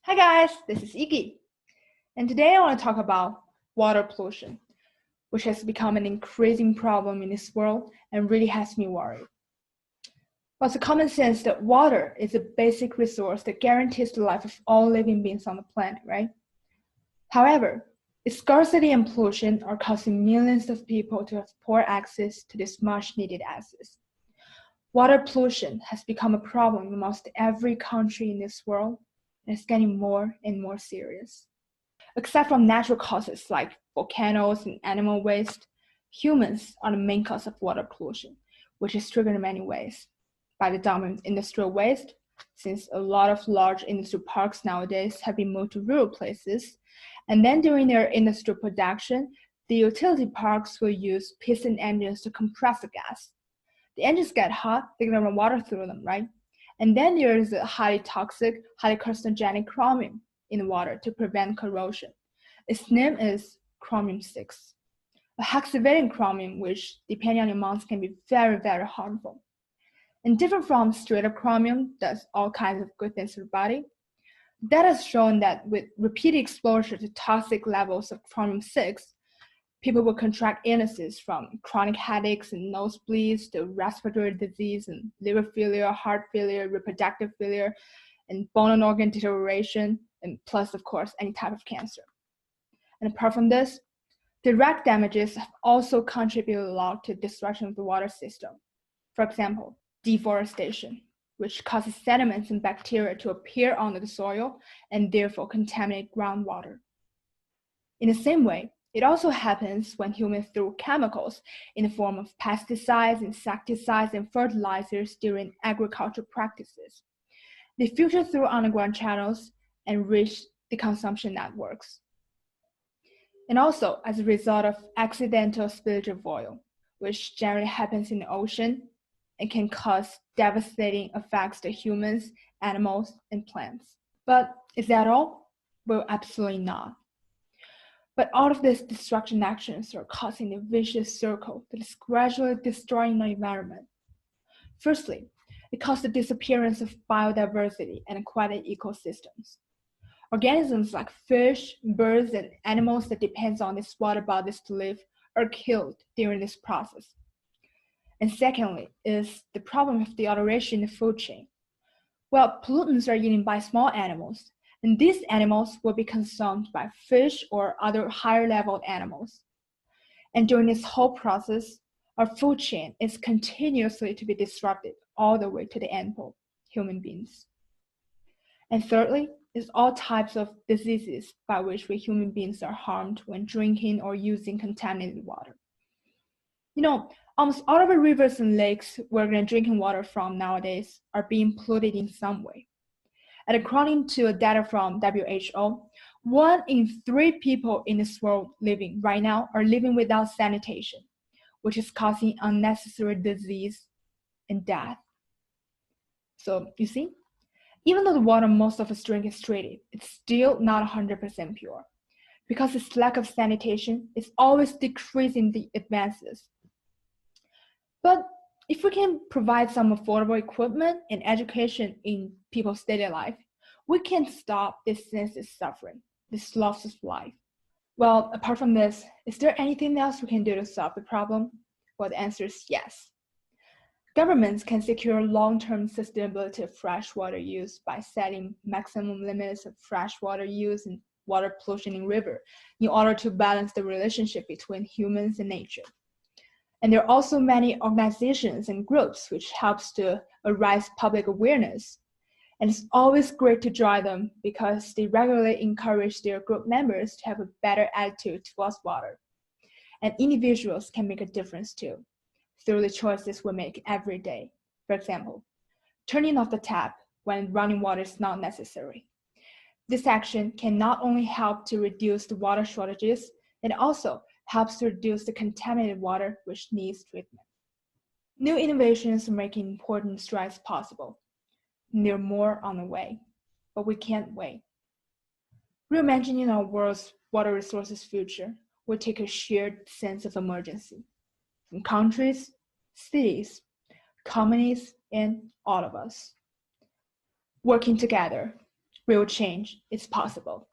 Hi guys, this is Iggy, and today I want to talk about water pollution, which has become an increasing problem in this world and really has me worried. Well, it's a common sense that water is a basic resource that guarantees the life of all living beings on the planet, right? However, its scarcity and pollution are causing millions of people to have poor access to this much needed access. Water pollution has become a problem in almost every country in this world, and it's getting more and more serious. Except from natural causes like volcanoes and animal waste, humans are the main cause of water pollution, which is triggered in many ways. By the dominant industrial waste, since a lot of large industrial parks nowadays have been moved to rural places, and then during their industrial production, the utility parks will use piston engines to compress the gas. The engines get hot, they're gonna run water through them, right? And then there is a highly toxic, highly carcinogenic chromium in the water to prevent corrosion. Its name is chromium-6, a hexavalent chromium which, depending on the amounts, can be very, very harmful. And different from straight-up chromium, does all kinds of good things to the body. Data has shown that with repeated exposure to toxic levels of chromium-6, people will contract illnesses from chronic headaches and nosebleeds to respiratory disease and liver failure, heart failure, reproductive failure, and bone and organ deterioration, and plus, of course, any type of cancer. And apart from this, direct damages have also contributed a lot to destruction of the water system. For example, deforestation, which causes sediments and bacteria to appear under the soil and therefore contaminate groundwater. In the same way, it also happens when humans throw chemicals in the form of pesticides, insecticides, and fertilizers during agricultural practices. They filter through underground channels and reach the consumption networks. And also as a result of accidental spillage of oil, which generally happens in the ocean and can cause devastating effects to humans, animals, and plants. But is that all? Well, absolutely not. But all of these destruction actions are causing a vicious circle that is gradually destroying the environment. Firstly, it caused the disappearance of biodiversity and aquatic ecosystems. Organisms like fish, birds, and animals that depend on these water bodies to live are killed during this process. And secondly is the problem of the alteration in the food chain. Well, pollutants are eaten by small animals, and these animals will be consumed by fish or other higher level animals. And during this whole process, our food chain is continuously to be disrupted all the way to the end point, human beings. And thirdly, is all types of diseases by which we human beings are harmed when drinking or using contaminated water. Almost all of the rivers and lakes we're drinking water from nowadays are being polluted in some way. And according to data from WHO, 1 in 3 people in this world living right now are living without sanitation, which is causing unnecessary disease and death. So you see, even though the water most of us drink is treated, it's still not 100% pure, because its lack of sanitation is always decreasing the advances. But if we can provide some affordable equipment and education in people's daily life, we can stop this senseless suffering, this loss of life. Well, apart from this, is there anything else we can do to solve the problem? Well, the answer is yes. Governments can secure long-term sustainability of freshwater use by setting maximum limits of freshwater use and water pollution in river in order to balance the relationship between humans and nature. And there are also many organizations and groups which helps to raise public awareness. And it's always great to join them because they regularly encourage their group members to have a better attitude towards water. And individuals can make a difference too, through the choices we make every day. For example, turning off the tap when running water is not necessary. This action can not only help to reduce the water shortages, it also helps to reduce the contaminated water which needs treatment. New innovations are making important strides possible. And there are more on the way, but we can't wait. Reimagining our world's water resources future will take a shared sense of emergency from countries, cities, companies, and all of us. Working together, real change is possible.